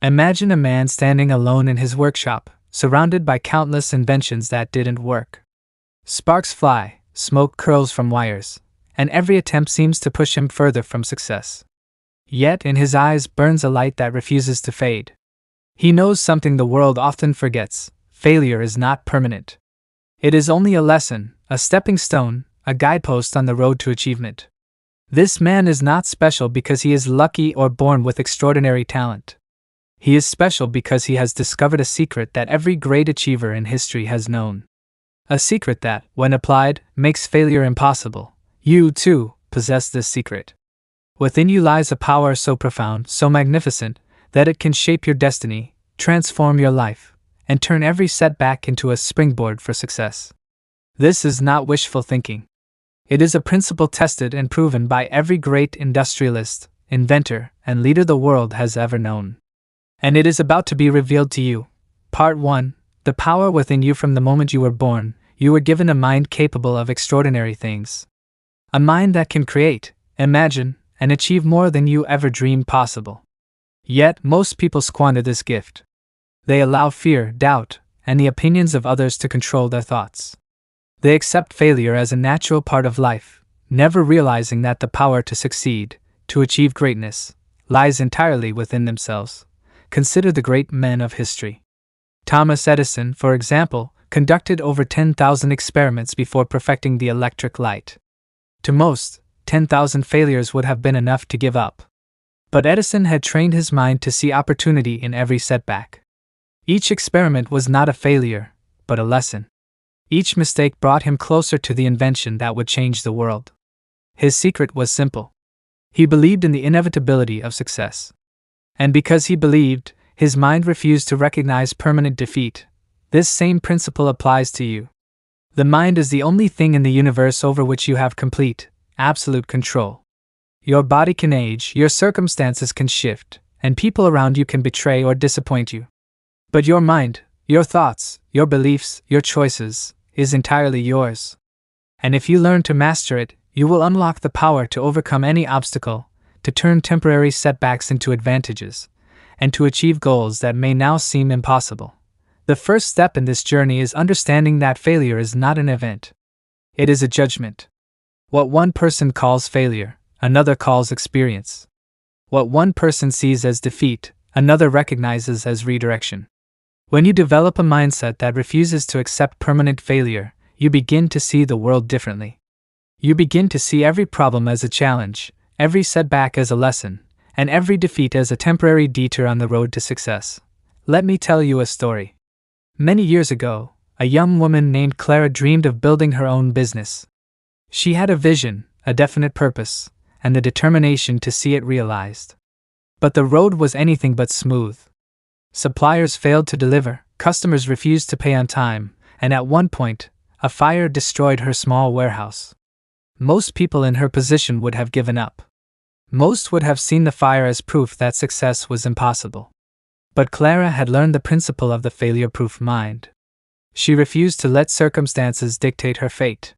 Imagine a man standing alone in his workshop, surrounded by countless inventions that didn't work. Sparks fly, smoke curls from wires, and every attempt seems to push him further from success. Yet in his eyes burns a light that refuses to fade. He knows something the world often forgets: failure is not permanent. It is only a lesson, a stepping stone, a guidepost on the road to achievement. This man is not special because he is lucky or born with extraordinary talent. He is special because he has discovered a secret that every great achiever in history has known. A secret that, when applied, makes failure impossible. You, too, possess this secret. Within you lies a power so profound, so magnificent, that it can shape your destiny, transform your life, and turn every setback into a springboard for success. This is not wishful thinking. It is a principle tested and proven by every great industrialist, inventor, and leader the world has ever known. And it is about to be revealed to you. Part 1. The power within you. From the moment you were born, you were given a mind capable of extraordinary things. A mind that can create, imagine, and achieve more than you ever dreamed possible. Yet, most people squander this gift. They allow fear, doubt, and the opinions of others to control their thoughts. They accept failure as a natural part of life, never realizing that the power to succeed, to achieve greatness, lies entirely within themselves. Consider the great men of history. Thomas Edison, for example, conducted over 10,000 experiments before perfecting the electric light. To most, 10,000 failures would have been enough to give up. But Edison had trained his mind to see opportunity in every setback. Each experiment was not a failure, but a lesson. Each mistake brought him closer to the invention that would change the world. His secret was simple. He believed in the inevitability of success. And because he believed, his mind refused to recognize permanent defeat. This same principle applies to you. The mind is the only thing in the universe over which you have complete, absolute control. Your body can age, your circumstances can shift, and people around you can betray or disappoint you. But your mind, your thoughts, your beliefs, your choices, is entirely yours. And if you learn to master it, you will unlock the power to overcome any obstacle, to turn temporary setbacks into advantages, and to achieve goals that may now seem impossible. The first step in this journey is understanding that failure is not an event. It is a judgment. What one person calls failure, another calls experience. What one person sees as defeat, another recognizes as redirection. When you develop a mindset that refuses to accept permanent failure, you begin to see the world differently. You begin to see every problem as a challenge, every setback as a lesson, and every defeat as a temporary detour on the road to success. Let me tell you a story. Many years ago, a young woman named Clara dreamed of building her own business. She had a vision, a definite purpose, and the determination to see it realized. But the road was anything but smooth. Suppliers failed to deliver, customers refused to pay on time, and at one point, a fire destroyed her small warehouse. Most people in her position would have given up. Most would have seen the fire as proof that success was impossible. But Clara had learned the principle of the failure-proof mind. She refused to let circumstances dictate her fate.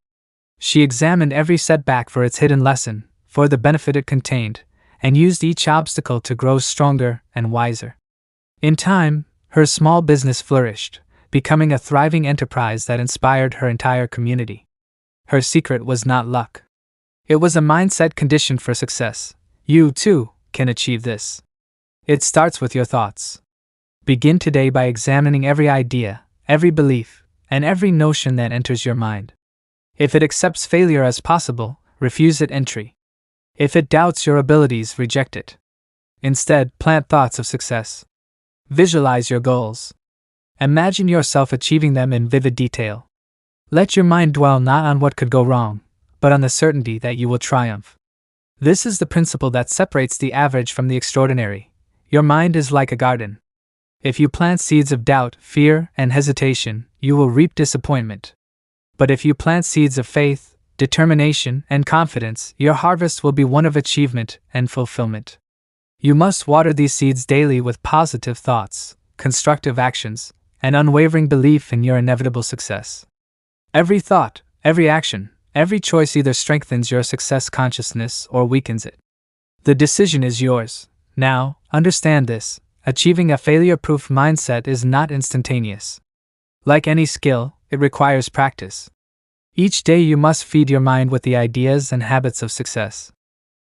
She examined every setback for its hidden lesson, for the benefit it contained, and used each obstacle to grow stronger and wiser. In time, her small business flourished, becoming a thriving enterprise that inspired her entire community. Her secret was not luck. It was a mindset conditioned for success. You, too, can achieve this. It starts with your thoughts. Begin today by examining every idea, every belief, and every notion that enters your mind. If it accepts failure as possible, refuse its entry. If it doubts your abilities, reject it. Instead, plant thoughts of success. Visualize your goals. Imagine yourself achieving them in vivid detail. Let your mind dwell not on what could go wrong, but on the certainty that you will triumph. This is the principle that separates the average from the extraordinary. Your mind is like a garden. If you plant seeds of doubt, fear, and hesitation, you will reap disappointment. But if you plant seeds of faith, determination, and confidence, your harvest will be one of achievement and fulfillment. You must water these seeds daily with positive thoughts, constructive actions, and unwavering belief in your inevitable success. Every thought, every action, every choice either strengthens your success consciousness or weakens it. The decision is yours. Now, understand this. Achieving a failure-proof mindset is not instantaneous. Like any skill, it requires practice. Each day you must feed your mind with the ideas and habits of success.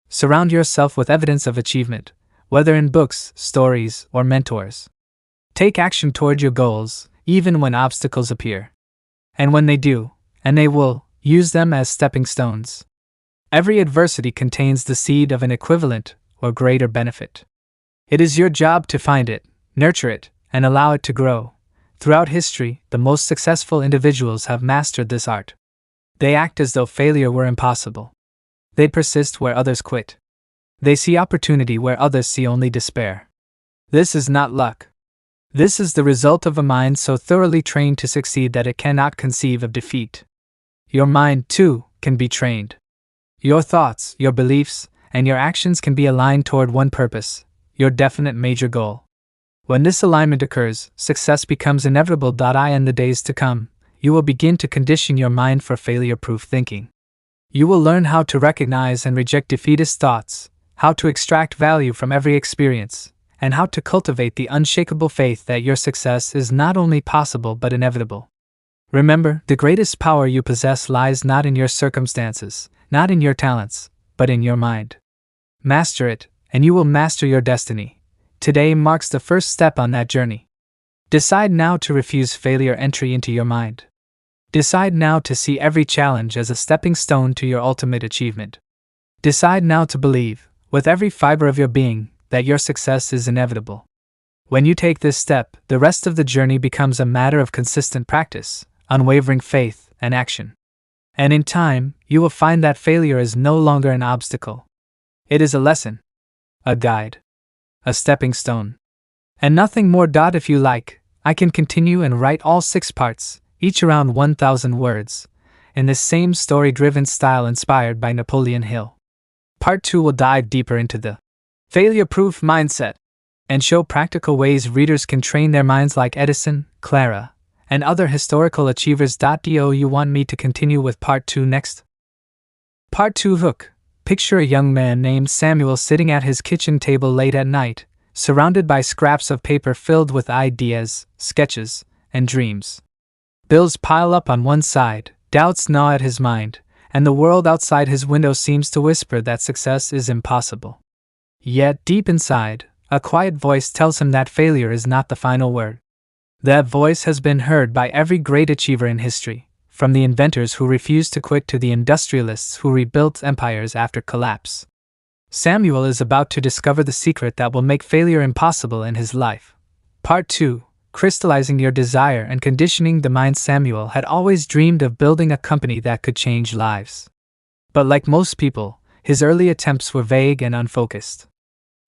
Surround yourself with evidence of achievement, whether in books, stories, or mentors. Take action toward your goals, even when obstacles appear. And when they do, and they will, use them as stepping stones. Every adversity contains the seed of an equivalent or greater benefit. It is your job to find it, nurture it, and allow it to grow. Throughout history, the most successful individuals have mastered this art. They act as though failure were impossible. They persist where others quit. They see opportunity where others see only despair. This is not luck. This is the result of a mind so thoroughly trained to succeed that it cannot conceive of defeat. Your mind, too, can be trained. Your thoughts, your beliefs, and your actions can be aligned toward one purpose, your definite major goal. When this alignment occurs, success becomes inevitable. In the days to come, you will begin to condition your mind for failure-proof thinking. You will learn how to recognize and reject defeatist thoughts, how to extract value from every experience, and how to cultivate the unshakable faith that your success is not only possible but inevitable. Remember, the greatest power you possess lies not in your circumstances, not in your talents, but in your mind. Master it, and you will master your destiny. Today marks the first step on that journey. Decide now to refuse failure entry into your mind. Decide now to see every challenge as a stepping stone to your ultimate achievement. Decide now to believe, with every fiber of your being, that your success is inevitable. When you take this step, the rest of the journey becomes a matter of consistent practice, unwavering faith, and action. And in time, you will find that failure is no longer an obstacle. It is a lesson, a guide, a stepping stone. And nothing more. If you like, I can continue and write all 6 parts, each around 1,000 words, in this same story-driven style inspired by Napoleon Hill. Part 2 will dive deeper into the failure-proof mindset and show practical ways readers can train their minds like Edison, Clara, and other historical achievers. Do you want me to continue with Part 2 next? Part 2 Hook. Picture a young man named Samuel sitting at his kitchen table late at night, surrounded by scraps of paper filled with ideas, sketches, and dreams. Bills pile up on one side, doubts gnaw at his mind, and the world outside his window seems to whisper that success is impossible. Yet, deep inside, a quiet voice tells him that failure is not the final word. That voice has been heard by every great achiever in history, from the inventors who refused to quit to the industrialists who rebuilt empires after collapse. Samuel is about to discover the secret that will make failure impossible in his life. Part 2. Crystallizing your desire and conditioning the mind. Samuel had always dreamed of building a company that could change lives. But like most people, his early attempts were vague and unfocused.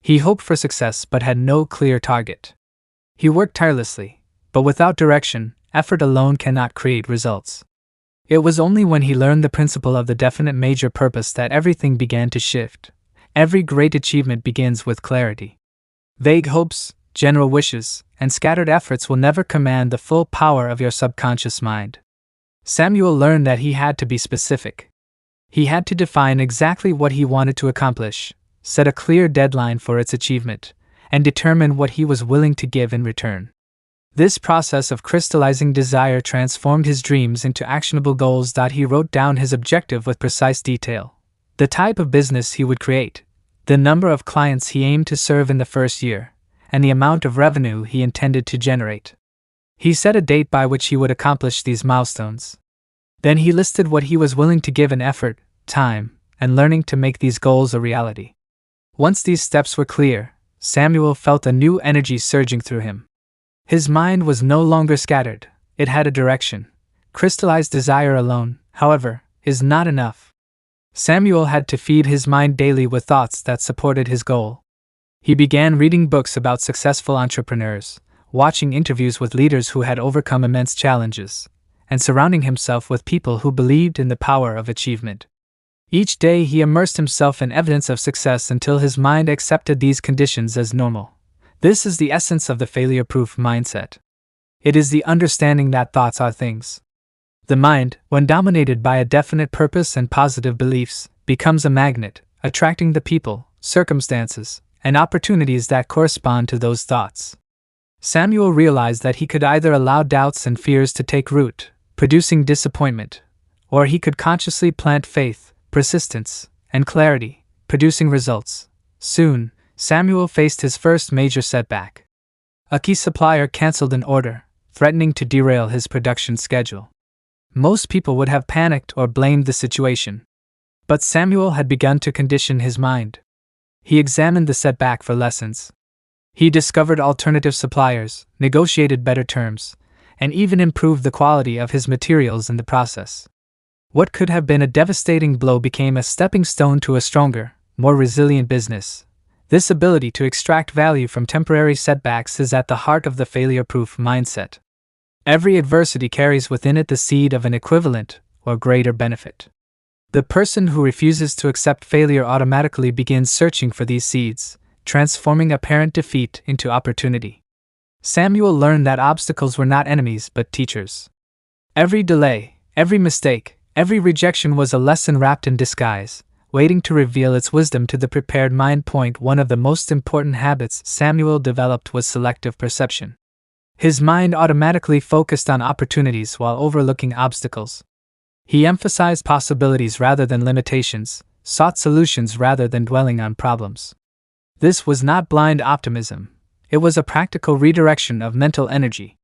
He hoped for success but had no clear target. He worked tirelessly, but without direction, effort alone cannot create results. It was only when he learned the principle of the definite major purpose that everything began to shift. Every great achievement begins with clarity. Vague hopes, general wishes, and scattered efforts will never command the full power of your subconscious mind. Samuel learned that he had to be specific. He had to define exactly what he wanted to accomplish, set a clear deadline for its achievement, and determine what he was willing to give in return. This process of crystallizing desire transformed his dreams into actionable goals. He wrote down his objective with precise detail, the type of business he would create, the number of clients he aimed to serve in the first year, and the amount of revenue he intended to generate. He set a date by which he would accomplish these milestones. Then he listed what he was willing to give in effort, time, and learning to make these goals a reality. Once these steps were clear, Samuel felt a new energy surging through him. His mind was no longer scattered, it had a direction. Crystallized desire alone, however, is not enough. Samuel had to feed his mind daily with thoughts that supported his goal. He began reading books about successful entrepreneurs, watching interviews with leaders who had overcome immense challenges, and surrounding himself with people who believed in the power of achievement. Each day he immersed himself in evidence of success until his mind accepted these conditions as normal. This is the essence of the failure-proof mindset. It is the understanding that thoughts are things. The mind, when dominated by a definite purpose and positive beliefs, becomes a magnet, attracting the people, circumstances, and opportunities that correspond to those thoughts. Samuel realized that he could either allow doubts and fears to take root, producing disappointment, or he could consciously plant faith, persistence, and clarity, producing results. Soon, Samuel faced his first major setback. A key supplier canceled an order, threatening to derail his production schedule. Most people would have panicked or blamed the situation. But Samuel had begun to condition his mind. He examined the setback for lessons. He discovered alternative suppliers, negotiated better terms, and even improved the quality of his materials in the process. What could have been a devastating blow became a stepping stone to a stronger, more resilient business. This ability to extract value from temporary setbacks is at the heart of the failure-proof mindset. Every adversity carries within it the seed of an equivalent or greater benefit. The person who refuses to accept failure automatically begins searching for these seeds, transforming apparent defeat into opportunity. Samuel learned that obstacles were not enemies but teachers. Every delay, every mistake, every rejection was a lesson wrapped in disguise, waiting to reveal its wisdom to the prepared mind. One of the most important habits Samuel developed was selective perception. His mind automatically focused on opportunities while overlooking obstacles. He emphasized possibilities rather than limitations, sought solutions rather than dwelling on problems. This was not blind optimism. It was a practical redirection of mental energy.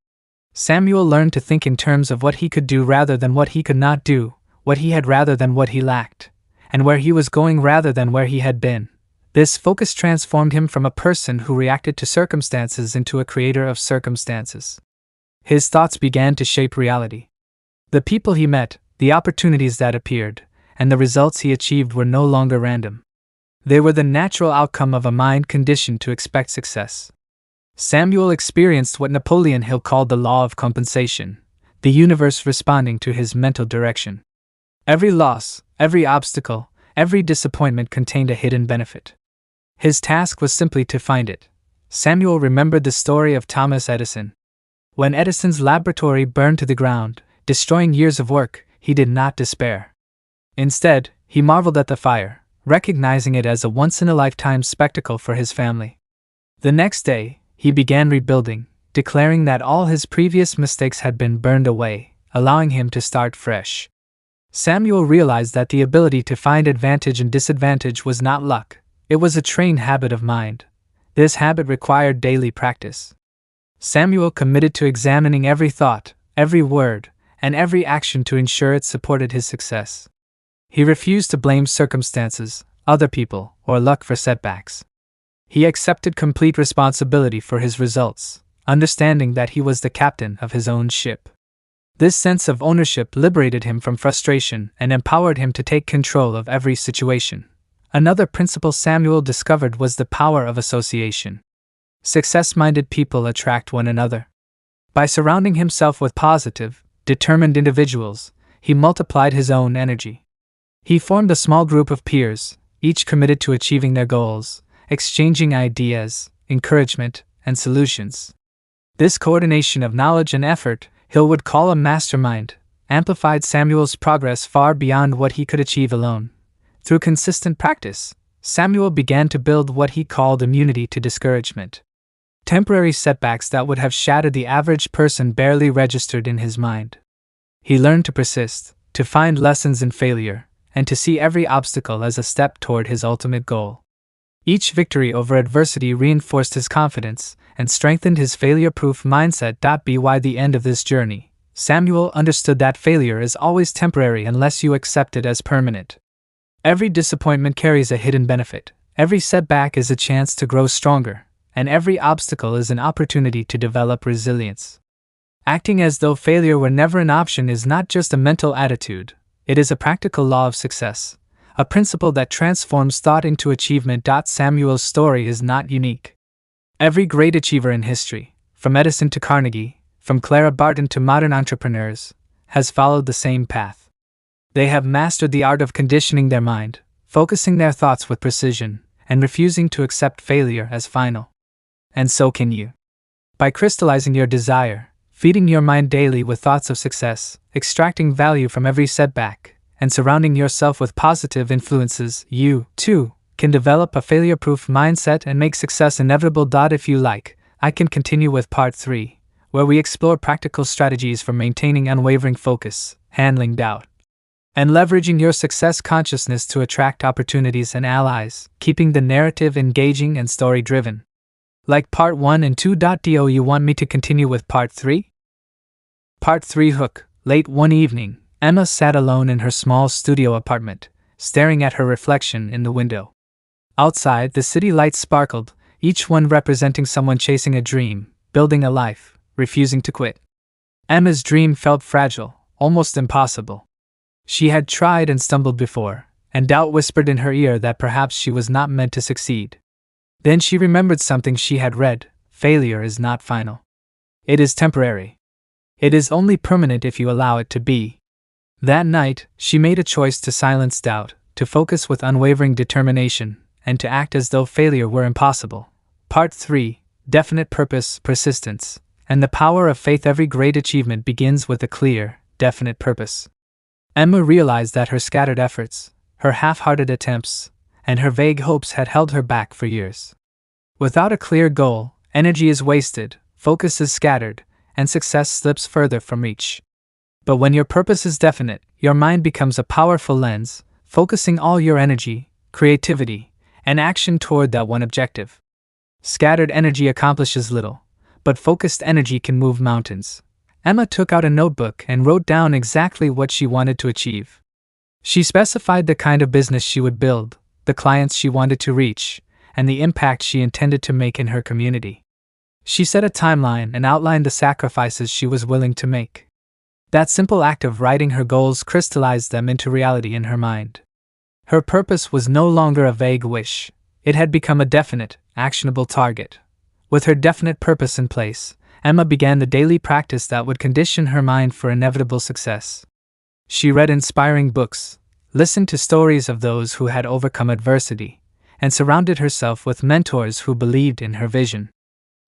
Samuel learned to think in terms of what he could do rather than what he could not do, what he had rather than what he lacked, and where he was going rather than where he had been. This focus transformed him from a person who reacted to circumstances into a creator of circumstances. His thoughts began to shape reality. The people he met, the opportunities that appeared, and the results he achieved were no longer random. They were the natural outcome of a mind conditioned to expect success. Samuel experienced what Napoleon Hill called the law of compensation, the universe responding to his mental direction. Every loss, every obstacle, every disappointment contained a hidden benefit. His task was simply to find it. Samuel remembered the story of Thomas Edison. When Edison's laboratory burned to the ground, destroying years of work, he did not despair. Instead, he marveled at the fire, recognizing it as a once-in-a-lifetime spectacle for his family. The next day, he began rebuilding, declaring that all his previous mistakes had been burned away, allowing him to start fresh. Samuel realized that the ability to find advantage and disadvantage was not luck, it was a trained habit of mind. This habit required daily practice. Samuel committed to examining every thought, every word, and every action to ensure it supported his success. He refused to blame circumstances, other people, or luck for setbacks. He accepted complete responsibility for his results, understanding that he was the captain of his own ship. This sense of ownership liberated him from frustration and empowered him to take control of every situation. Another principle Samuel discovered was the power of association. Success-minded people attract one another. By surrounding himself with positive, determined individuals, he multiplied his own energy. He formed a small group of peers, each committed to achieving their goals, exchanging ideas, encouragement, and solutions. This coordination of knowledge and effort, Hill would call a mastermind, amplified Samuel's progress far beyond what he could achieve alone. Through consistent practice, Samuel began to build what he called immunity to discouragement. Temporary setbacks that would have shattered the average person barely registered in his mind. He learned to persist, to find lessons in failure, and to see every obstacle as a step toward his ultimate goal. Each victory over adversity reinforced his confidence and strengthened his failure-proof mindset. By the end of this journey, Samuel understood that failure is always temporary unless you accept it as permanent. Every disappointment carries a hidden benefit, every setback is a chance to grow stronger, and every obstacle is an opportunity to develop resilience. Acting as though failure were never an option is not just a mental attitude, it is a practical law of success, a principle that transforms thought into achievement. Samuel's story is not unique. Every great achiever in history, from Edison to Carnegie, from Clara Barton to modern entrepreneurs, has followed the same path. They have mastered the art of conditioning their mind, focusing their thoughts with precision, and refusing to accept failure as final. And so can you. By crystallizing your desire, feeding your mind daily with thoughts of success, extracting value from every setback, and surrounding yourself with positive influences, you, too, can develop a failure-proof mindset and make success inevitable. If you like, I can continue with part 3, where we explore practical strategies for maintaining unwavering focus, handling doubt, and leveraging your success consciousness to attract opportunities and allies, keeping the narrative engaging and story-driven. Like part 1 and 2. Do you want me to continue with part 3? Part 3 Hook. Late one evening, Emma sat alone in her small studio apartment, staring at her reflection in the window. Outside, the city lights sparkled, each one representing someone chasing a dream, building a life, refusing to quit. Emma's dream felt fragile, almost impossible. She had tried and stumbled before, and doubt whispered in her ear that perhaps she was not meant to succeed. Then she remembered something she had read: failure is not final. It is temporary. It is only permanent if you allow it to be. That night, she made a choice to silence doubt, to focus with unwavering determination, and to act as though failure were impossible. Part 3. Definite purpose, persistence, and the power of faith. Every great achievement begins with a clear, definite purpose. Emma realized that her scattered efforts, her half-hearted attempts, and her vague hopes had held her back for years. Without a clear goal, energy is wasted, focus is scattered, and success slips further from reach. But when your purpose is definite, your mind becomes a powerful lens, focusing all your energy, creativity, and action toward that one objective. Scattered energy accomplishes little, but focused energy can move mountains. Emma took out a notebook and wrote down exactly what she wanted to achieve. She specified the kind of business she would build, the clients she wanted to reach, and the impact she intended to make in her community. She set a timeline and outlined the sacrifices she was willing to make. That simple act of writing her goals crystallized them into reality in her mind. Her purpose was no longer a vague wish. It had become a definite, actionable target. With her definite purpose in place, Emma began the daily practice that would condition her mind for inevitable success. She read inspiring books, listened to stories of those who had overcome adversity, and surrounded herself with mentors who believed in her vision.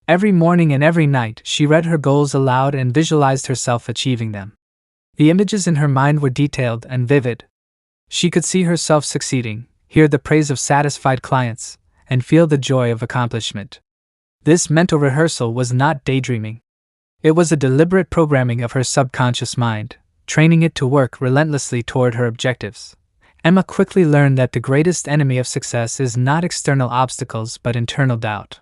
Every morning and every night, she read her goals aloud and visualized herself achieving them. The images in her mind were detailed and vivid. She could see herself succeeding, hear the praise of satisfied clients, and feel the joy of accomplishment. This mental rehearsal was not daydreaming. It was a deliberate programming of her subconscious mind, training it to work relentlessly toward her objectives. Emma quickly learned that the greatest enemy of success is not external obstacles but internal doubt.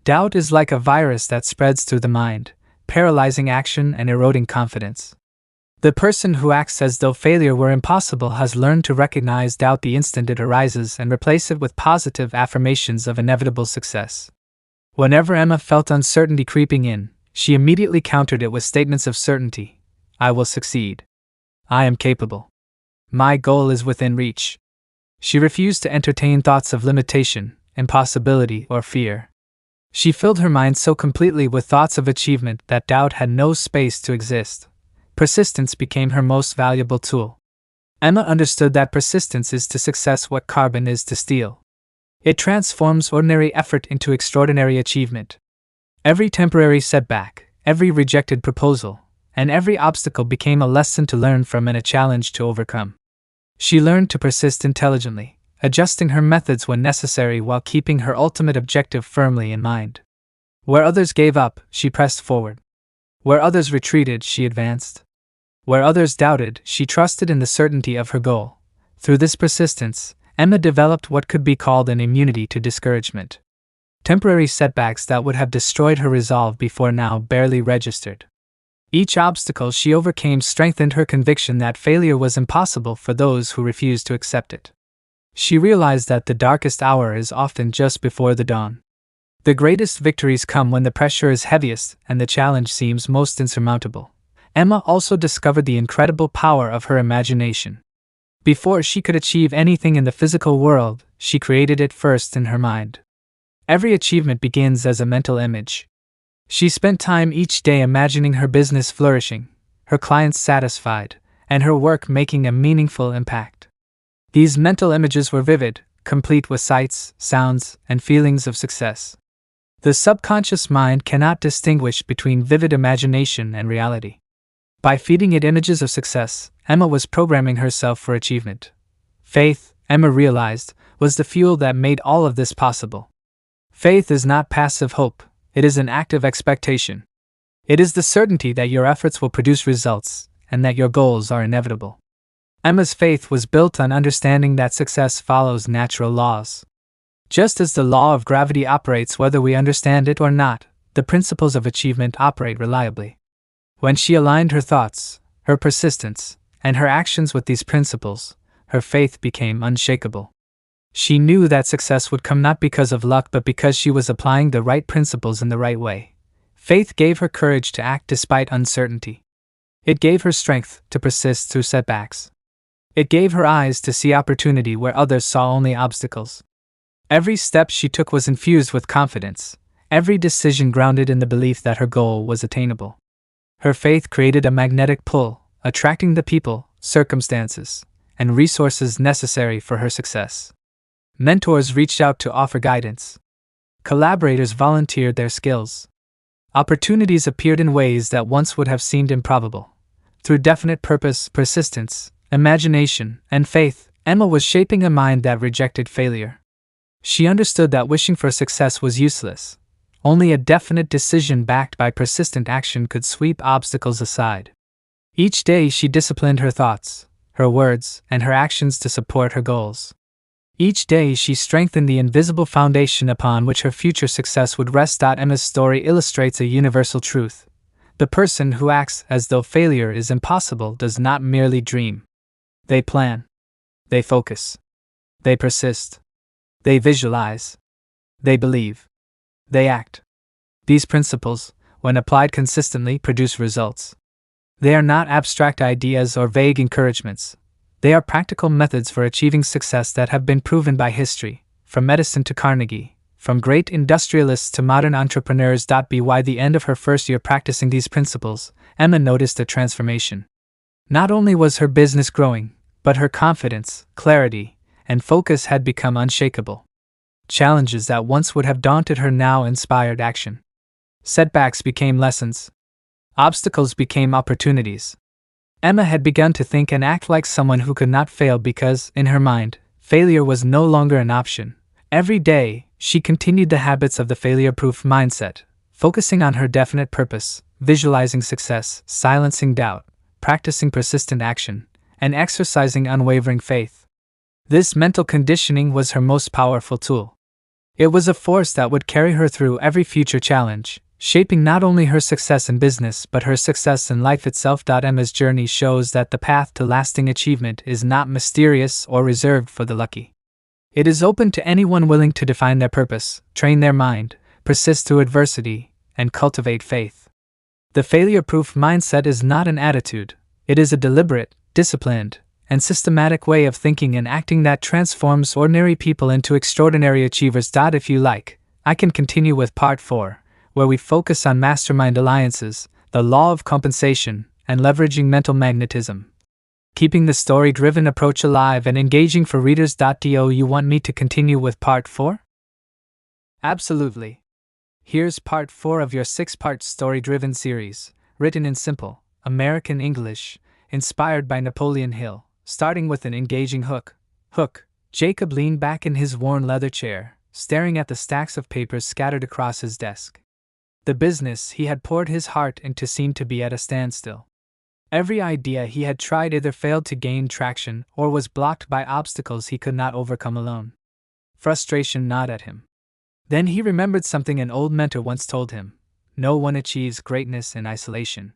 Doubt is like a virus that spreads through the mind, paralyzing action and eroding confidence. The person who acts as though failure were impossible has learned to recognize doubt the instant it arises and replace it with positive affirmations of inevitable success. Whenever Emma felt uncertainty creeping in, she immediately countered it with statements of certainty. I will succeed. I am capable. My goal is within reach. She refused to entertain thoughts of limitation, impossibility, or fear. She filled her mind so completely with thoughts of achievement that doubt had no space to exist. Persistence became her most valuable tool. Emma understood that persistence is to success what carbon is to steel. It transforms ordinary effort into extraordinary achievement. Every temporary setback, every rejected proposal, and every obstacle became a lesson to learn from and a challenge to overcome. She learned to persist intelligently, adjusting her methods when necessary while keeping her ultimate objective firmly in mind. Where others gave up, she pressed forward. Where others retreated, she advanced. Where others doubted, she trusted in the certainty of her goal. Through this persistence, Emma developed what could be called an immunity to discouragement. Temporary setbacks that would have destroyed her resolve before now barely registered. Each obstacle she overcame strengthened her conviction that failure was impossible for those who refused to accept it. She realized that the darkest hour is often just before the dawn. The greatest victories come when the pressure is heaviest and the challenge seems most insurmountable. Emma also discovered the incredible power of her imagination. Before she could achieve anything in the physical world, she created it first in her mind. Every achievement begins as a mental image. She spent time each day imagining her business flourishing, her clients satisfied, and her work making a meaningful impact. These mental images were vivid, complete with sights, sounds, and feelings of success. The subconscious mind cannot distinguish between vivid imagination and reality. By feeding it images of success, Emma was programming herself for achievement. Faith, Emma realized, was the fuel that made all of this possible. Faith is not passive hope, it is an active expectation. It is the certainty that your efforts will produce results, and that your goals are inevitable. Emma's faith was built on understanding that success follows natural laws. Just as the law of gravity operates whether we understand it or not, the principles of achievement operate reliably. When she aligned her thoughts, her persistence, and her actions with these principles, her faith became unshakable. She knew that success would come not because of luck but because she was applying the right principles in the right way. Faith gave her courage to act despite uncertainty. It gave her strength to persist through setbacks. It gave her eyes to see opportunity where others saw only obstacles. Every step she took was infused with confidence, every decision grounded in the belief that her goal was attainable. Her faith created a magnetic pull, attracting the people, circumstances, and resources necessary for her success. Mentors reached out to offer guidance. Collaborators volunteered their skills. Opportunities appeared in ways that once would have seemed improbable. Through definite purpose, persistence, imagination, and faith, Emma was shaping a mind that rejected failure. She understood that wishing for success was useless. Only a definite decision backed by persistent action could sweep obstacles aside. Each day she disciplined her thoughts, her words, and her actions to support her goals. Each day she strengthened the invisible foundation upon which her future success would rest. Emma's story illustrates a universal truth. The person who acts as though failure is impossible does not merely dream. They plan. They focus. They persist. They visualize. They believe. They act. These principles, when applied consistently, produce results. They are not abstract ideas or vague encouragements. They are practical methods for achieving success that have been proven by history, from Edison to Carnegie, from great industrialists to modern entrepreneurs. By the end of her first year practicing these principles, Emma noticed a transformation. Not only was her business growing, but her confidence, clarity, and focus had become unshakable. Challenges that once would have daunted her now inspired action. Setbacks became lessons. Obstacles became opportunities. Emma had begun to think and act like someone who could not fail because, in her mind, failure was no longer an option. Every day, she continued the habits of the failure-proof mindset, focusing on her definite purpose, visualizing success, silencing doubt, practicing persistent action, and exercising unwavering faith. This mental conditioning was her most powerful tool. It was a force that would carry her through every future challenge, shaping not only her success in business but her success in life itself. Emma's journey shows that the path to lasting achievement is not mysterious or reserved for the lucky. It is open to anyone willing to define their purpose, train their mind, persist through adversity, and cultivate faith. The failure-proof mindset is not an attitude, it is a deliberate, disciplined, and systematic way of thinking and acting that transforms ordinary people into extraordinary achievers. If you like, I can continue with Part 4. Where we focus on mastermind alliances, the law of compensation, and leveraging mental magnetism. Keeping the story-driven approach alive and engaging for readers. Do you want me to continue with Part 4? Absolutely. Here's Part 4 of your 6-part story-driven series, written in simple, American English, inspired by Napoleon Hill, starting with an engaging hook. Jacob leaned back in his worn leather chair, staring at the stacks of papers scattered across his desk. The business he had poured his heart into seemed to be at a standstill. Every idea he had tried either failed to gain traction or was blocked by obstacles he could not overcome alone. Frustration gnawed at him. Then he remembered something an old mentor once told him: no one achieves greatness in isolation.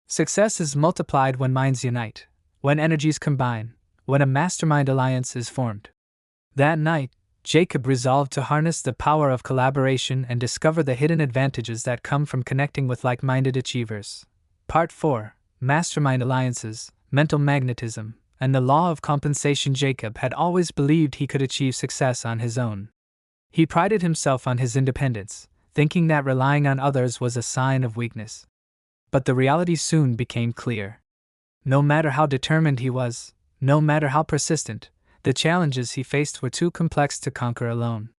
Success is multiplied when minds unite, when energies combine, when a mastermind alliance is formed. That night, Jacob resolved to harness the power of collaboration and discover the hidden advantages that come from connecting with like-minded achievers. Part 4. Mastermind Alliances, Mental Magnetism, and the Law of Compensation. Jacob had always believed he could achieve success on his own. He prided himself on his independence, thinking that relying on others was a sign of weakness. But the reality soon became clear. No matter how determined he was, no matter how persistent, the challenges he faced were too complex to conquer alone.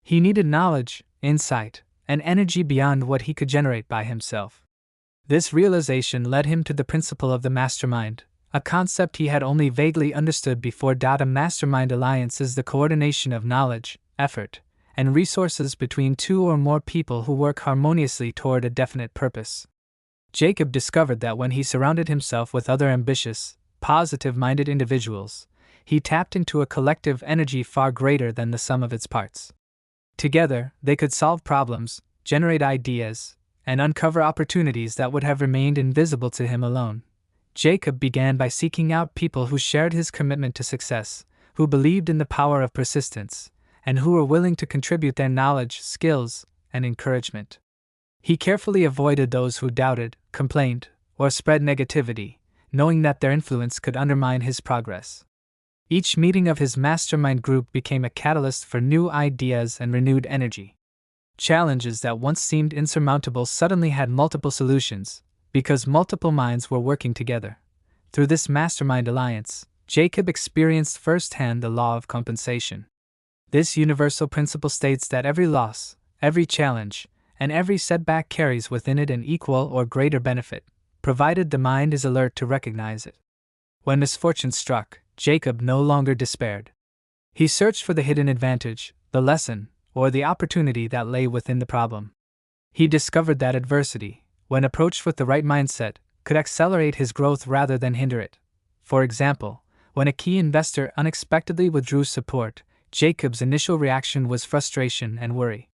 He needed knowledge, insight, and energy beyond what he could generate by himself. This realization led him to the principle of the mastermind, a concept he had only vaguely understood before. A mastermind alliance is the coordination of knowledge, effort, and resources between two or more people who work harmoniously toward a definite purpose. Jacob discovered that when he surrounded himself with other ambitious, positive-minded individuals, he tapped into a collective energy far greater than the sum of its parts. Together, they could solve problems, generate ideas, and uncover opportunities that would have remained invisible to him alone. Jacob began by seeking out people who shared his commitment to success, who believed in the power of persistence, and who were willing to contribute their knowledge, skills, and encouragement. He carefully avoided those who doubted, complained, or spread negativity, knowing that their influence could undermine his progress. Each meeting of his mastermind group became a catalyst for new ideas and renewed energy. Challenges that once seemed insurmountable suddenly had multiple solutions, because multiple minds were working together. Through this mastermind alliance, Jacob experienced firsthand the law of compensation. This universal principle states that every loss, every challenge, and every setback carries within it an equal or greater benefit, provided the mind is alert to recognize it. When misfortune struck, Jacob no longer despaired. He searched for the hidden advantage, the lesson, or the opportunity that lay within the problem. He discovered that adversity, when approached with the right mindset, could accelerate his growth rather than hinder it. For example, when a key investor unexpectedly withdrew support, Jacob's initial reaction was frustration and worry.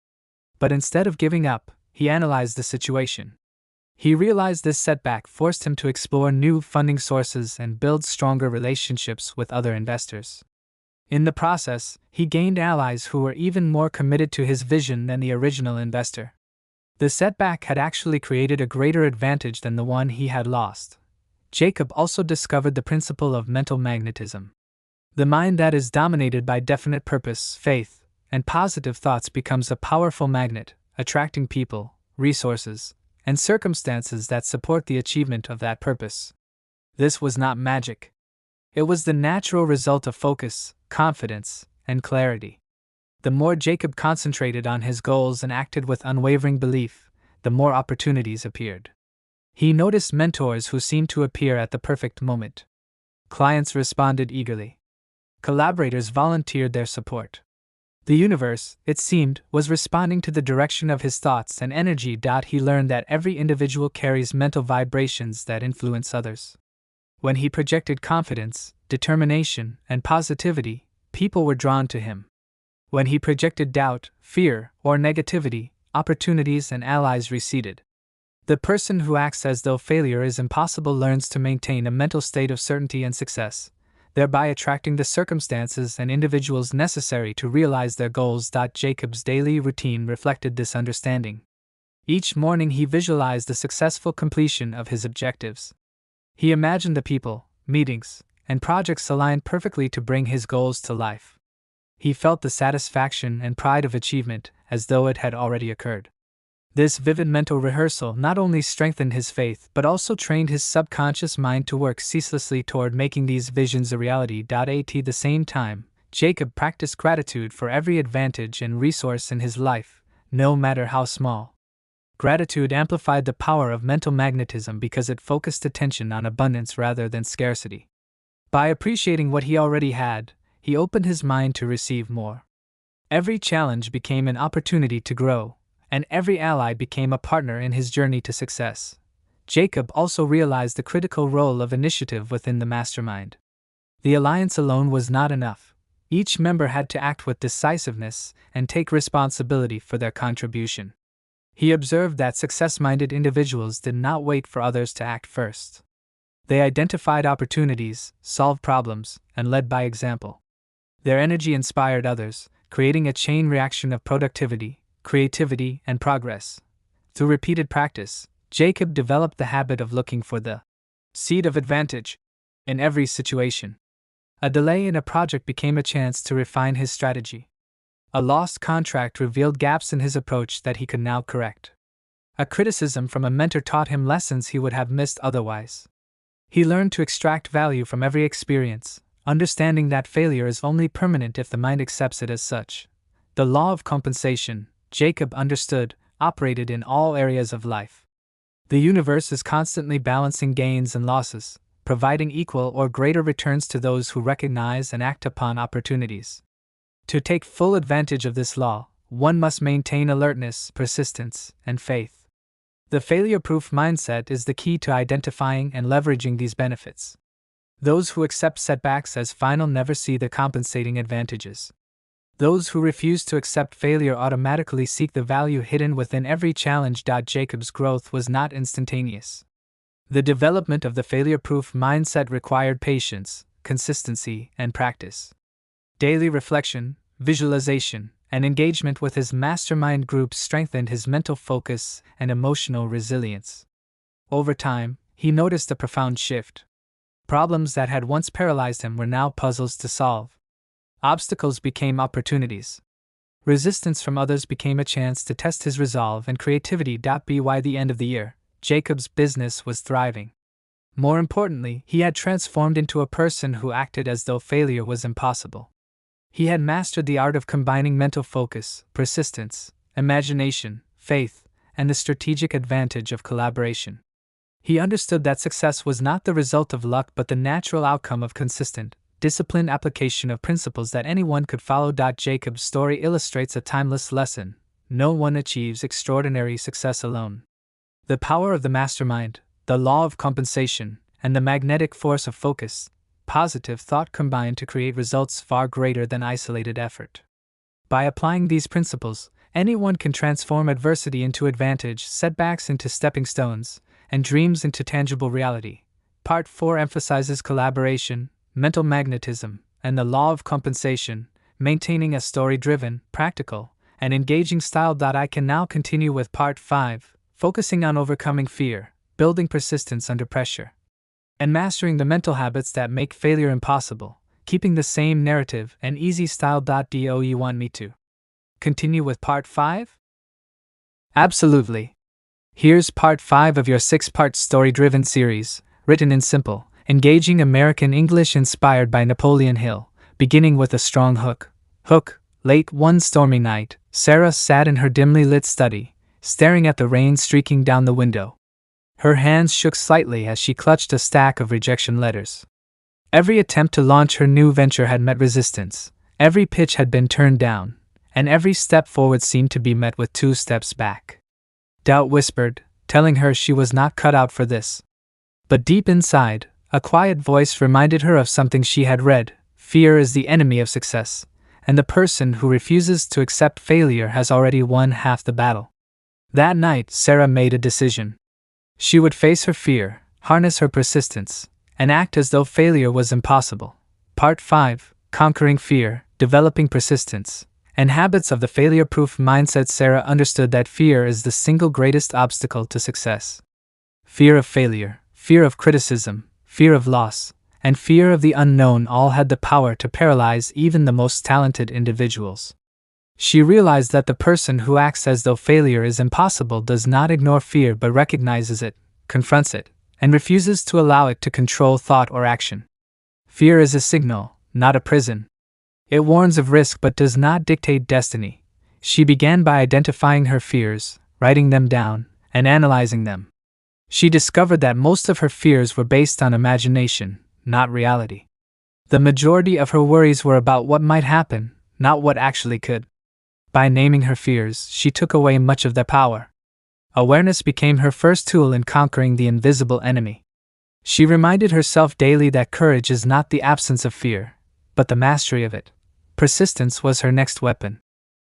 But instead of giving up, he analyzed the situation. He realized this setback forced him to explore new funding sources and build stronger relationships with other investors. In the process, he gained allies who were even more committed to his vision than the original investor. The setback had actually created a greater advantage than the one he had lost. Jacob also discovered the principle of mental magnetism. The mind that is dominated by definite purpose, faith, and positive thoughts becomes a powerful magnet, attracting people, resources, and circumstances that support the achievement of that purpose. This was not magic. It was the natural result of focus, confidence, and clarity. The more Jacob concentrated on his goals and acted with unwavering belief, the more opportunities appeared. He noticed mentors who seemed to appear at the perfect moment. Clients responded eagerly. Collaborators volunteered their support. The universe, it seemed, was responding to the direction of his thoughts and energy. He learned that every individual carries mental vibrations that influence others. When he projected confidence, determination, and positivity, people were drawn to him. When he projected doubt, fear, or negativity, opportunities and allies receded. The person who acts as though failure is impossible learns to maintain a mental state of certainty and success, thereby attracting the circumstances and individuals necessary to realize their goals. Jacob's daily routine reflected this understanding. Each morning he visualized the successful completion of his objectives. He imagined the people, meetings, and projects aligned perfectly to bring his goals to life. He felt the satisfaction and pride of achievement as though it had already occurred. This vivid mental rehearsal not only strengthened his faith but also trained his subconscious mind to work ceaselessly toward making these visions a reality. At the same time, Jacob practiced gratitude for every advantage and resource in his life, no matter how small. Gratitude amplified the power of mental magnetism because it focused attention on abundance rather than scarcity. By appreciating what he already had, he opened his mind to receive more. Every challenge became an opportunity to grow, and every ally became a partner in his journey to success. Jacob also realized the critical role of initiative within the mastermind. The alliance alone was not enough. Each member had to act with decisiveness and take responsibility for their contribution. He observed that success-minded individuals did not wait for others to act first. They identified opportunities, solved problems, and led by example. Their energy inspired others, creating a chain reaction of productivity, creativity, and progress. Through repeated practice, Jacob developed the habit of looking for the seed of advantage in every situation. A delay in a project became a chance to refine his strategy. A lost contract revealed gaps in his approach that he could now correct. A criticism from a mentor taught him lessons he would have missed otherwise. He learned to extract value from every experience, understanding that failure is only permanent if the mind accepts it as such. The law of compensation, Jacob understood, operated in all areas of life. The universe is constantly balancing gains and losses, providing equal or greater returns to those who recognize and act upon opportunities. To take full advantage of this law, one must maintain alertness, persistence, and faith. The failure-proof mindset is the key to identifying and leveraging these benefits. Those who accept setbacks as final never see the compensating advantages. Those who refuse to accept failure automatically seek the value hidden within every challenge. Jacob's growth was not instantaneous. The development of the failure-proof mindset required patience, consistency, and practice. Daily reflection, visualization, and engagement with his mastermind group strengthened his mental focus and emotional resilience. Over time, he noticed a profound shift. Problems that had once paralyzed him were now puzzles to solve. Obstacles became opportunities. Resistance from others became a chance to test his resolve and creativity. By the end of the year, Jacob's business was thriving. More importantly, he had transformed into a person who acted as though failure was impossible. He had mastered the art of combining mental focus, persistence, imagination, faith, and the strategic advantage of collaboration. He understood that success was not the result of luck but the natural outcome of consistent, disciplined application of principles that anyone could follow. Jacob's story illustrates a timeless lesson: no one achieves extraordinary success alone. The power of the mastermind, the law of compensation, and the magnetic force of focus, positive thought combine to create results far greater than isolated effort. By applying these principles, anyone can transform adversity into advantage, setbacks into stepping stones, and dreams into tangible reality. Part 4 emphasizes collaboration, mental magnetism, and the law of compensation, maintaining a story-driven, practical, and engaging style. I can now continue with Part 5, focusing on overcoming fear, building persistence under pressure, and mastering the mental habits that make failure impossible, keeping the same narrative and easy style. Do you want me to continue with Part 5? Absolutely. Here's Part 5 of your 6-part story-driven series, written in simple, engaging American English inspired by Napoleon Hill, beginning with a strong hook. Late one stormy night, Sarah sat in her dimly lit study, staring at the rain streaking down the window. Her hands shook slightly as she clutched a stack of rejection letters. Every attempt to launch her new venture had met resistance, every pitch had been turned down, and every step forward seemed to be met with 2 steps back. Doubt whispered, telling her she was not cut out for this. But deep inside, a quiet voice reminded her of something she had read: fear is the enemy of success, and the person who refuses to accept failure has already won half the battle. That night, Sarah made a decision. She would face her fear, harness her persistence, and act as though failure was impossible. Part 5, Conquering Fear, Developing Persistence, and Habits of the Failure-Proof Mindset. Sarah understood that fear is the single greatest obstacle to success. Fear of failure, fear of criticism, fear of loss, and fear of the unknown all had the power to paralyze even the most talented individuals. She realized that the person who acts as though failure is impossible does not ignore fear but recognizes it, confronts it, and refuses to allow it to control thought or action. Fear is a signal, not a prison. It warns of risk but does not dictate destiny. She began by identifying her fears, writing them down, and analyzing them. She discovered that most of her fears were based on imagination, not reality. The majority of her worries were about what might happen, not what actually could. By naming her fears, she took away much of their power. Awareness became her first tool in conquering the invisible enemy. She reminded herself daily that courage is not the absence of fear, but the mastery of it. Persistence was her next weapon.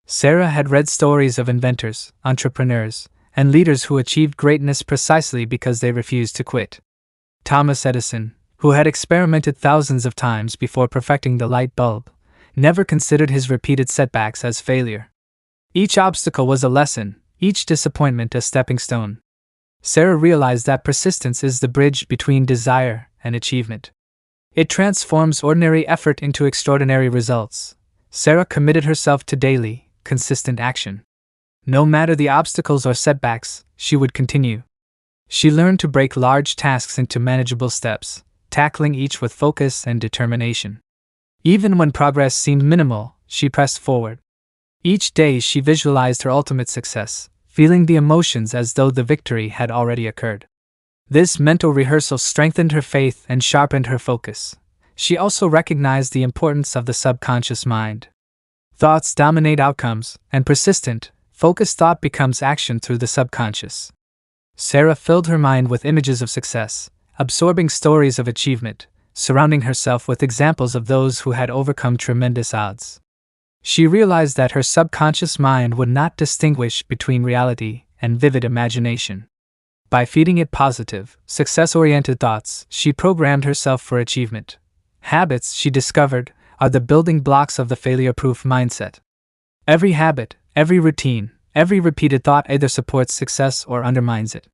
Sarah had read stories of inventors, entrepreneurs, and leaders who achieved greatness precisely because they refused to quit. Thomas Edison, who had experimented thousands of times before perfecting the light bulb, never considered his repeated setbacks as failure. Each obstacle was a lesson, each disappointment a stepping stone. Sarah realized that persistence is the bridge between desire and achievement. It transforms ordinary effort into extraordinary results. Sarah committed herself to daily, consistent action. No matter the obstacles or setbacks, she would continue. She learned to break large tasks into manageable steps, tackling each with focus and determination. Even when progress seemed minimal, she pressed forward. Each day she visualized her ultimate success, feeling the emotions as though the victory had already occurred. This mental rehearsal strengthened her faith and sharpened her focus. She also recognized the importance of the subconscious mind. Thoughts dominate outcomes, and persistent, focused thought becomes action through the subconscious. Sarah filled her mind with images of success, absorbing stories of achievement, surrounding herself with examples of those who had overcome tremendous odds. She realized that her subconscious mind would not distinguish between reality and vivid imagination. By feeding it positive, success-oriented thoughts, she programmed herself for achievement. Habits, she discovered, are the building blocks of the failure-proof mindset. Every habit, every routine, every repeated thought either supports success or undermines it.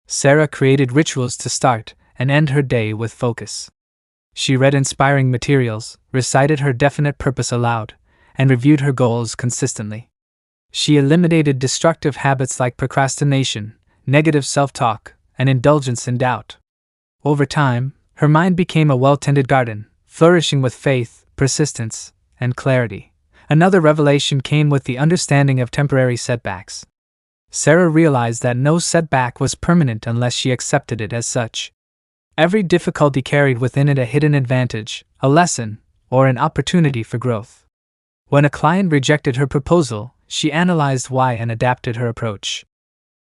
Sarah created rituals to start and end her day with focus. She read inspiring materials, recited her definite purpose aloud, and reviewed her goals consistently. She eliminated destructive habits like procrastination, negative self-talk, and indulgence in doubt. Over time, her mind became a well-tended garden, flourishing with faith, persistence, and clarity. Another revelation came with the understanding of temporary setbacks. Sarah realized that no setback was permanent unless she accepted it as such. Every difficulty carried within it a hidden advantage, a lesson, or an opportunity for growth. When a client rejected her proposal, she analyzed why and adapted her approach.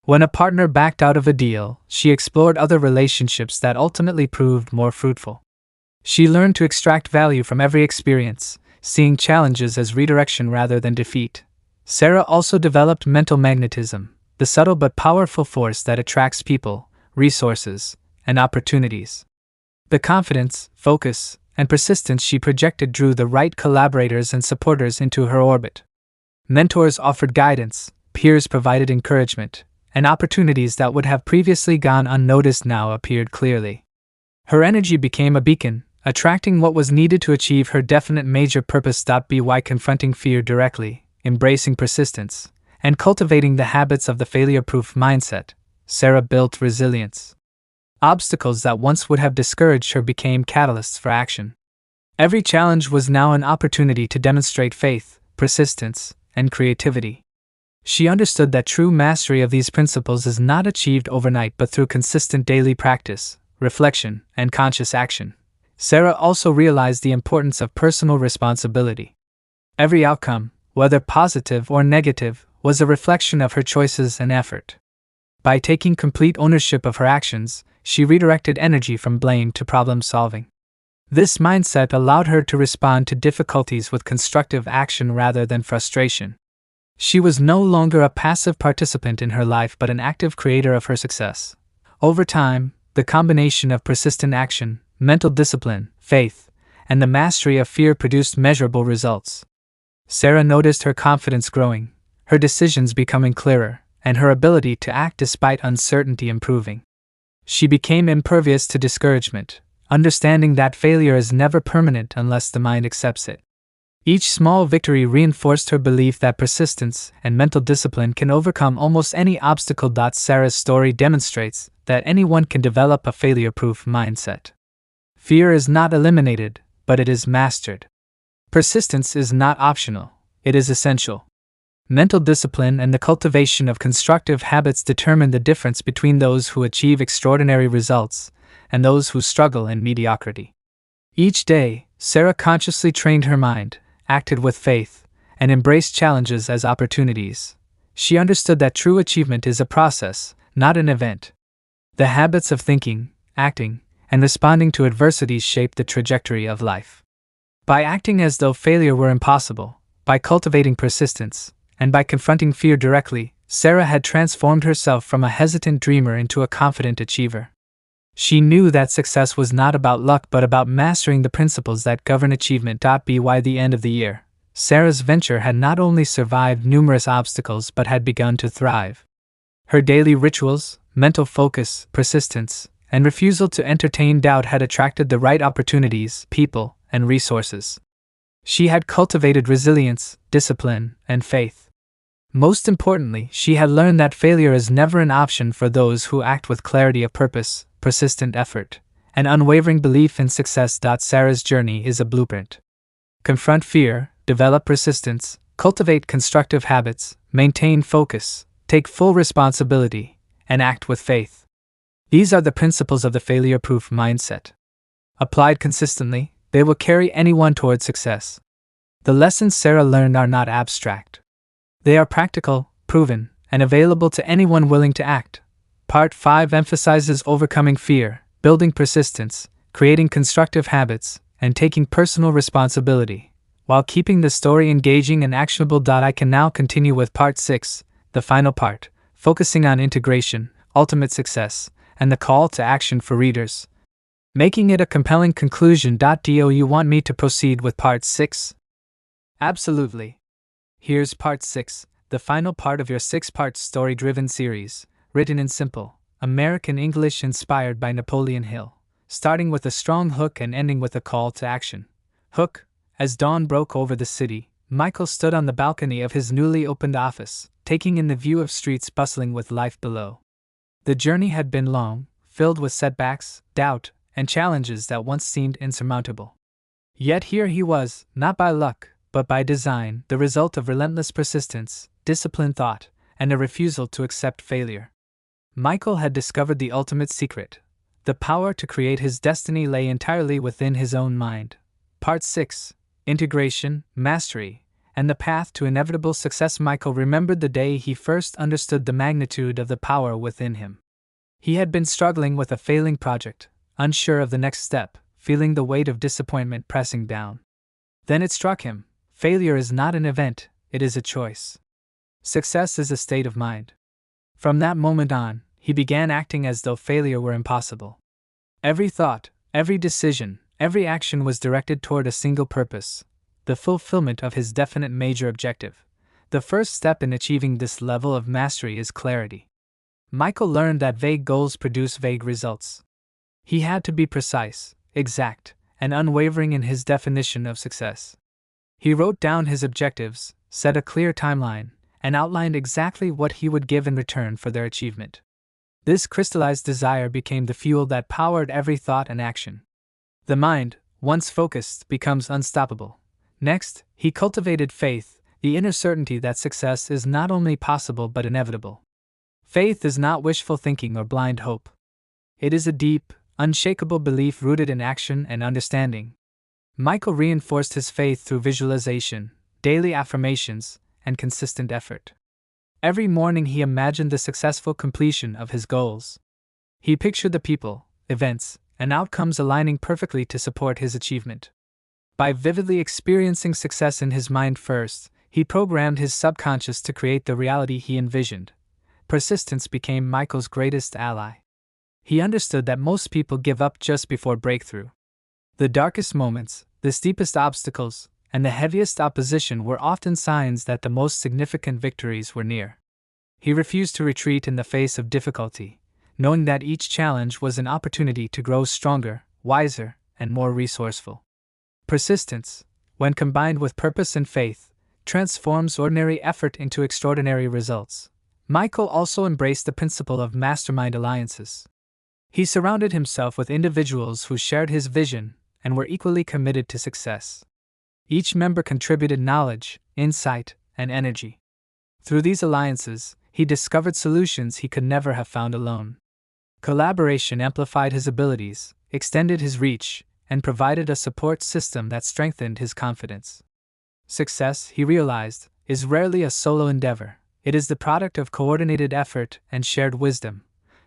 When a partner backed out of a deal, she explored other relationships that ultimately proved more fruitful. She learned to extract value from every experience, seeing challenges as redirection rather than defeat. Sarah also developed mental magnetism, the subtle but powerful force that attracts people, resources, and opportunities. The confidence, focus, and persistence she projected drew the right collaborators and supporters into her orbit. Mentors offered guidance, peers provided encouragement, and opportunities that would have previously gone unnoticed now appeared clearly. Her energy became a beacon, attracting what was needed to achieve her definite major purpose. By confronting fear directly, embracing persistence, and cultivating the habits of the failure-proof mindset, Sarah built resilience. Obstacles that once would have discouraged her became catalysts for action. Every challenge was now an opportunity to demonstrate faith, persistence, and creativity. She understood that true mastery of these principles is not achieved overnight but through consistent daily practice, reflection, and conscious action. Sarah also realized the importance of personal responsibility. Every outcome, whether positive or negative, was a reflection of her choices and effort. By taking complete ownership of her actions, she redirected energy from blame to problem solving. This mindset allowed her to respond to difficulties with constructive action rather than frustration. She was no longer a passive participant in her life but an active creator of her success. Over time, the combination of persistent action, mental discipline, faith, and the mastery of fear produced measurable results. Sarah noticed her confidence growing, her decisions becoming clearer, and her ability to act despite uncertainty improving. She became impervious to discouragement, understanding that failure is never permanent unless the mind accepts it. Each small victory reinforced her belief that persistence and mental discipline can overcome almost any obstacle. Sarah's story demonstrates that anyone can develop a failure-proof mindset. Fear is not eliminated, but it is mastered. Persistence is not optional, it is essential. Mental discipline and the cultivation of constructive habits determine the difference between those who achieve extraordinary results and those who struggle in mediocrity. Each day, Sarah consciously trained her mind, acted with faith, and embraced challenges as opportunities. She understood that true achievement is a process, not an event. The habits of thinking, acting, and responding to adversities shape the trajectory of life. By acting as though failure were impossible, by cultivating persistence, and by confronting fear directly, Sarah had transformed herself from a hesitant dreamer into a confident achiever. She knew that success was not about luck but about mastering the principles that govern achievement. By the end of the year, Sarah's venture had not only survived numerous obstacles but had begun to thrive. Her daily rituals, mental focus, persistence, and refusal to entertain doubt had attracted the right opportunities, people, and resources. She had cultivated resilience, discipline, and faith. Most importantly, she had learned that failure is never an option for those who act with clarity of purpose, persistent effort, and unwavering belief in success. Sarah's journey is a blueprint. Confront fear, develop persistence, cultivate constructive habits, maintain focus, take full responsibility, and act with faith. These are the principles of the failure-proof mindset. Applied consistently, they will carry anyone toward success. The lessons Sarah learned are not abstract. They are practical, proven, and available to anyone willing to act. Part 5 emphasizes overcoming fear, building persistence, creating constructive habits, and taking personal responsibility, while keeping the story engaging and actionable. I can now continue with Part 6, the final part, focusing on integration, ultimate success, and the call to action for readers, making it a compelling conclusion. Do you want me to proceed with Part 6? Absolutely. Here's Part 6, the final part of your 6-part story-driven series, written in simple, American English inspired by Napoleon Hill, starting with a strong hook and ending with a call to action. Hook. As dawn broke over the city, Michael stood on the balcony of his newly opened office, taking in the view of streets bustling with life below. The journey had been long, filled with setbacks, doubt, and challenges that once seemed insurmountable. Yet here he was, not by luck, but by design, the result of relentless persistence, disciplined thought, and a refusal to accept failure. Michael had discovered the ultimate secret. The power to create his destiny lay entirely within his own mind. Part 6. Integration, Mastery, and the Path to Inevitable Success. Michael remembered the day he first understood the magnitude of the power within him. He had been struggling with a failing project, unsure of the next step, feeling the weight of disappointment pressing down. Then it struck him: failure is not an event, it is a choice. Success is a state of mind. From that moment on, he began acting as though failure were impossible. Every thought, every decision, every action was directed toward a single purpose: the fulfillment of his definite major objective. The first step in achieving this level of mastery is clarity. Michael learned that vague goals produce vague results. He had to be precise, exact, and unwavering in his definition of success. He wrote down his objectives, set a clear timeline, and outlined exactly what he would give in return for their achievement. This crystallized desire became the fuel that powered every thought and action. The mind, once focused, becomes unstoppable. Next, he cultivated faith, the inner certainty that success is not only possible but inevitable. Faith is not wishful thinking or blind hope. It is a deep, unshakable belief rooted in action and understanding. Michael reinforced his faith through visualization, daily affirmations, and consistent effort. Every morning he imagined the successful completion of his goals. He pictured the people, events, and outcomes aligning perfectly to support his achievement. By vividly experiencing success in his mind first, he programmed his subconscious to create the reality he envisioned. Persistence became Michael's greatest ally. He understood that most people give up just before breakthrough. The darkest moments, the steepest obstacles, and the heaviest opposition were often signs that the most significant victories were near. He refused to retreat in the face of difficulty, knowing that each challenge was an opportunity to grow stronger, wiser, and more resourceful. Persistence, when combined with purpose and faith, transforms ordinary effort into extraordinary results. Michael also embraced the principle of mastermind alliances. He surrounded himself with individuals who shared his vision and were equally committed to success. Each member contributed knowledge, insight, and energy. Through these alliances, he discovered solutions he could never have found alone. Collaboration amplified his abilities, extended his reach, and provided a support system that strengthened his confidence. Success, he realized, is rarely a solo endeavor. It is the product of coordinated effort and shared wisdom.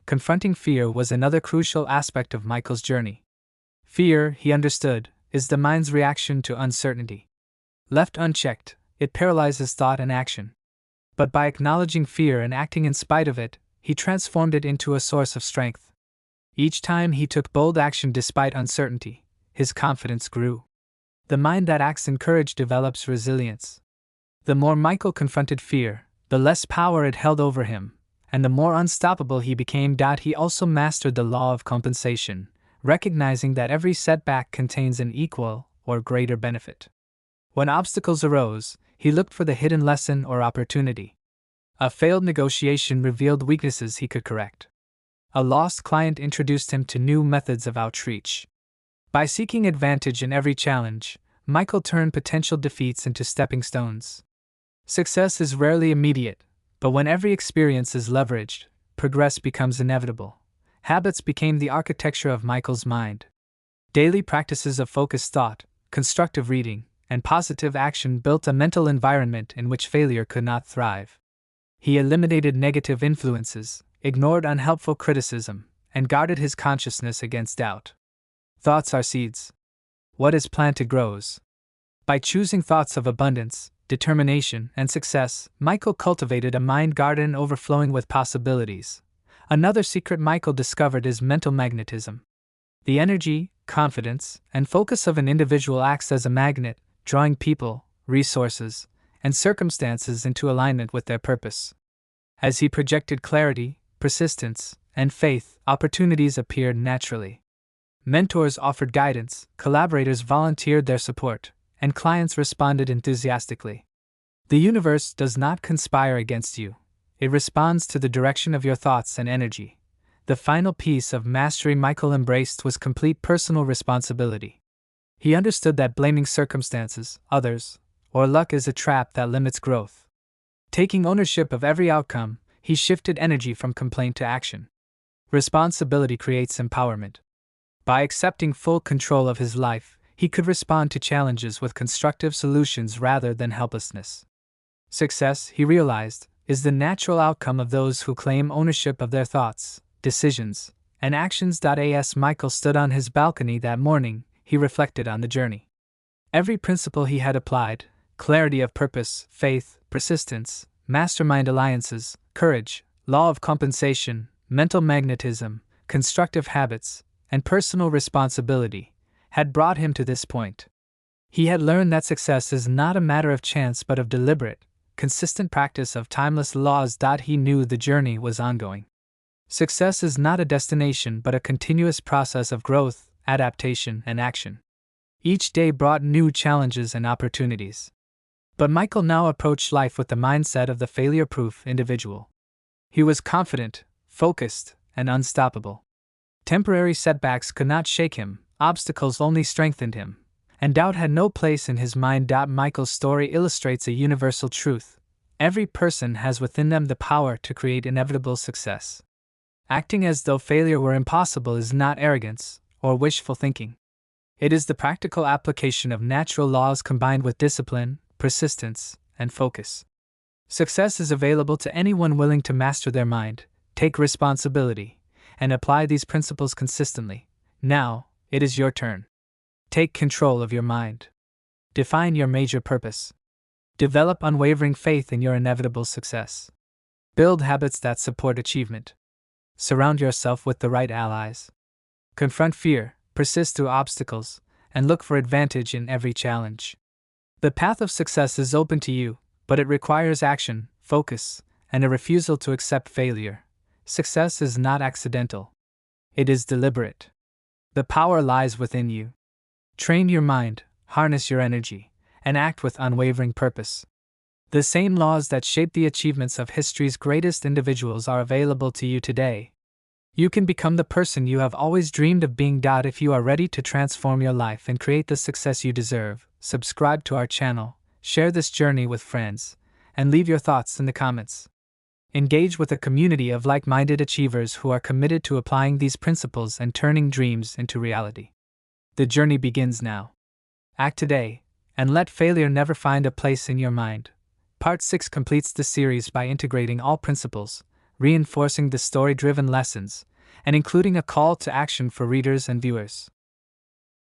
Confronting fear was another crucial aspect of Michael's journey. Fear, he understood, is the mind's reaction to uncertainty. Left unchecked, it paralyzes thought and action. But by acknowledging fear and acting in spite of it, he transformed it into a source of strength. Each time he took bold action despite uncertainty, his confidence grew. The mind that acts in courage develops resilience. The more Michael confronted fear, the less power it held over him, and the more unstoppable he became. He also mastered the law of compensation, recognizing that every setback contains an equal or greater benefit. When obstacles arose, he looked for the hidden lesson or opportunity. A failed negotiation revealed weaknesses he could correct. A lost client introduced him to new methods of outreach. By seeking advantage in every challenge, Michael turned potential defeats into stepping stones. Success is rarely immediate, but when every experience is leveraged, progress becomes inevitable. Habits became the architecture of Michael's mind. Daily practices of focused thought, constructive reading, and positive action built a mental environment in which failure could not thrive. He eliminated negative influences, ignored unhelpful criticism, and guarded his consciousness against doubt. Thoughts are seeds. What is planted grows. By choosing thoughts of abundance, determination, and success, Michael cultivated a mind garden overflowing with possibilities. Another secret Michael discovered is mental magnetism. The energy, confidence, and focus of an individual acts as a magnet, drawing people, resources, and circumstances into alignment with their purpose. As he projected clarity, persistence, and faith, opportunities appeared naturally. Mentors offered guidance, collaborators volunteered their support, and clients responded enthusiastically. The universe does not conspire against you. It responds to the direction of your thoughts and energy. The final piece of mastery Michael embraced was complete personal responsibility. He understood that blaming circumstances, others, or luck is a trap that limits growth. Taking ownership of every outcome, he shifted energy from complaint to action. Responsibility creates empowerment. By accepting full control of his life, he could respond to challenges with constructive solutions rather than helplessness. Success, he realized, is the natural outcome of those who claim ownership of their thoughts, decisions, and actions. As Michael stood on his balcony that morning, he reflected on the journey. Every principle he had applied, clarity of purpose, faith, persistence, mastermind alliances, courage, law of compensation, mental magnetism, constructive habits, and personal responsibility, had brought him to this point. He had learned that success is not a matter of chance but of deliberate, consistent practice of timeless laws. He knew the journey was ongoing. Success is not a destination but a continuous process of growth, adaptation, and action. Each day brought new challenges and opportunities. But Michael now approached life with the mindset of the failure-proof individual. He was confident, focused, and unstoppable. Temporary setbacks could not shake him, obstacles only strengthened him, and doubt had no place in his mind. Michael's story illustrates a universal truth. Every person has within them the power to create inevitable success. Acting as though failure were impossible is not arrogance or wishful thinking. It is the practical application of natural laws combined with discipline, persistence, and focus. Success is available to anyone willing to master their mind, take responsibility, and apply these principles consistently. Now, it is your turn. Take control of your mind. Define your major purpose. Develop unwavering faith in your inevitable success. Build habits that support achievement. Surround yourself with the right allies. Confront fear, persist through obstacles, and look for advantage in every challenge. The path of success is open to you, but it requires action, focus, and a refusal to accept failure. Success is not accidental. It is deliberate. The power lies within you. Train your mind, harness your energy, and act with unwavering purpose. The same laws that shape the achievements of history's greatest individuals are available to you today. You can become the person you have always dreamed of being. If you are ready to transform your life and create the success you deserve, subscribe to our channel, share this journey with friends, and leave your thoughts in the comments. Engage with a community of like-minded achievers who are committed to applying these principles and turning dreams into reality. The journey begins now. Act today, and let failure never find a place in your mind. Part 6 completes the series by integrating all principles, reinforcing the story-driven lessons, and including a call to action for readers and viewers.